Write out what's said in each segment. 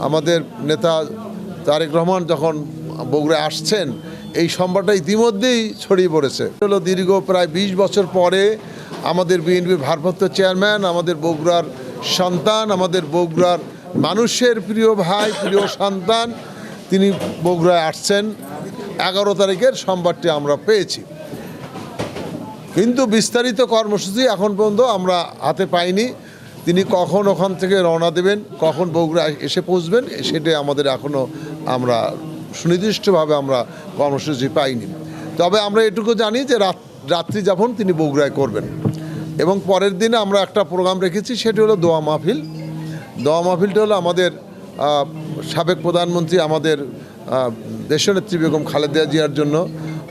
আমাদের নেতা তারেক রহমান যখন বগুড়ায় আসছেন এই সংবাদটা ইতিমধ্যেই ছড়িয়ে পড়েছে। হলো দীর্ঘ প্রায় ২০ বছর পরে আমাদের বিএনপির ভারপ্রাপ্ত চেয়ারম্যান, আমাদের বগুড়ার সন্তান, আমাদের বগুড়ার মানুষের প্রিয় ভাই, প্রিয় সন্তান, তিনি বগুড়ায় আসছেন। 11 তারিখের সংবাদটি আমরা পেয়েছি, কিন্তু বিস্তারিত কর্মসূচি এখন পর্যন্ত আমরা হাতে পাইনি। তিনি কখন ওখান থেকে রওনা দেবেন, কখন বগুড়ায় এসে পৌঁছবেন, সেটা আমাদের এখনও আমরা সুনির্দিষ্টভাবে আমরা কর্মসূচি পাইনি। তবে আমরা এটুকু জানি যে রাত্রি যাপন তিনি বগুড়ায় করবেন এবং পরের দিনে আমরা একটা প্রোগ্রাম রেখেছি, সেটি হলো দোয়া মাহফিল। দোয়া মাহফিলটা হলো আমাদের সাবেক প্রধানমন্ত্রী, আমাদের দেশনেত্রী বেগম খালেদা জিয়ার জন্য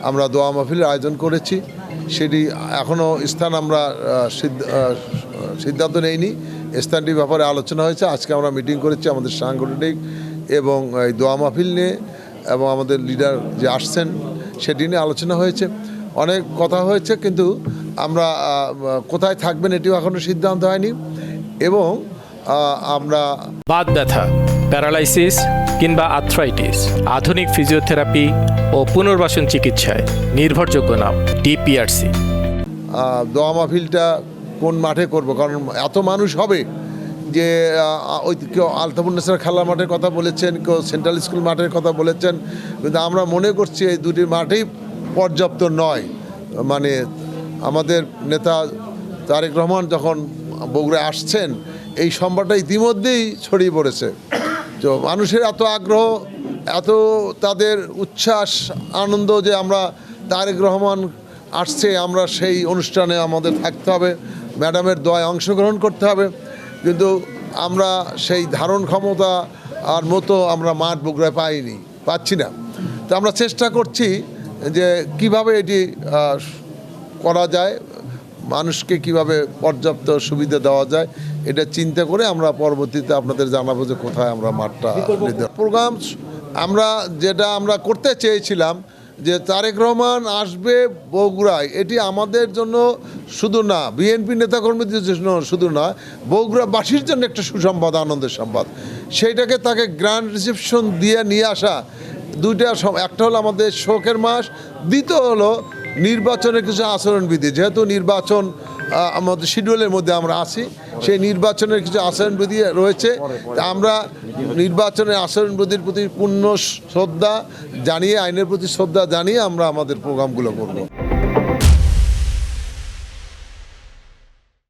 আমরা দোয়া মাহফিলের আয়োজন করেছি। সেটি এখনও স্থান আমরা সিদ্ধান্ত নেইনি, স্থানটির ব্যাপারে আলোচনা হয়েছে। আজকে আমরা মিটিং করেছি আমাদের সাংগঠনিক এবং এই দোয়া মাহফিল নিয়ে, এবং আমাদের লিডার যে আসছেন সেটি নিয়ে আলোচনা হয়েছে, অনেক কথা হয়েছে, কিন্তু আমরা কোথায় থাকবেন এটিও এখনও সিদ্ধান্ত হয়নি। এবং আমরা বাত ব্যথা, প্যারালাইসিস কিংবা আর্থ্রাইটিস, আধুনিক ফিজিওথেরাপি ও পুনর্বাসন চিকিৎসায় নির্ভরযোগ্য নাম ডিপিআরসি। দোয়া মাহফিলটা কোন মাঠে করব, কারণ এত মানুষ হবে যে ওই কেউ আলতাফুন্নেসার খেলার মাঠের কথা বলেছেন, কেউ সেন্ট্রাল স্কুল মাঠের কথা বলেছেন, কিন্তু আমরা মনে করছি এই দুটি মাঠেই পর্যাপ্ত নয়। মানে আমাদের নেতা তারেক রহমান যখন বগুড়ায় আসছেন এই সংবাদটা ইতিমধ্যেই ছড়িয়ে পড়েছে। তো মানুষের এত আগ্রহ, এত তাদের উচ্ছ্বাস, আনন্দ যে আমরা তারেক রহমান আসছে, আমরা সেই অনুষ্ঠানে আমাদের থাকতে হবে, ম্যাডামের দোয়ায় অংশগ্রহণ করতে হবে, কিন্তু আমরা সেই ধারণ ক্ষমতা আর মতো আমরা মাঠ বগুড়ায় পাচ্ছি না। তো আমরা চেষ্টা করছি যে কিভাবে এটি করা যায়, মানুষকে কিভাবে পর্যাপ্ত সুবিধা দেওয়া যায়, এটা চিন্তা করে আমরা পরবর্তীতে আপনাদের জানাবো যে কোথায় আমরা মাঠটা প্রোগ্রাম আমরা করতে চেয়েছিলাম যে তারেক রহমান আসবে বগুড়ায়, এটি আমাদের জন্য শুধু না, বিএনপি নেতাকর্মীদের জন্য শুধু না, বগুড়াবাসীর জন্য একটা সুসংবাদ, আনন্দের সংবাদ। সেইটাকে তাকে গ্র্যান্ড রিসেপশন দিয়ে নিয়ে আসা, দুইটা, একটা হলো আমাদের শোকের মাস, দ্বিতীয় হলো নির্বাচনের কিছু আচরণবিধি। যেহেতু নির্বাচন আমাদের শিডিউলের মধ্যে আমরা আছি, সেই নির্বাচনের কিছু আচরণবিধি রয়েছে, আমরা নির্বাচনের আচরণবিধির প্রতি পূর্ণ শ্রদ্ধা জানিয়ে, আইনের প্রতি শ্রদ্ধা জানিয়ে আমরা আমাদের প্রোগ্রামগুলো করব।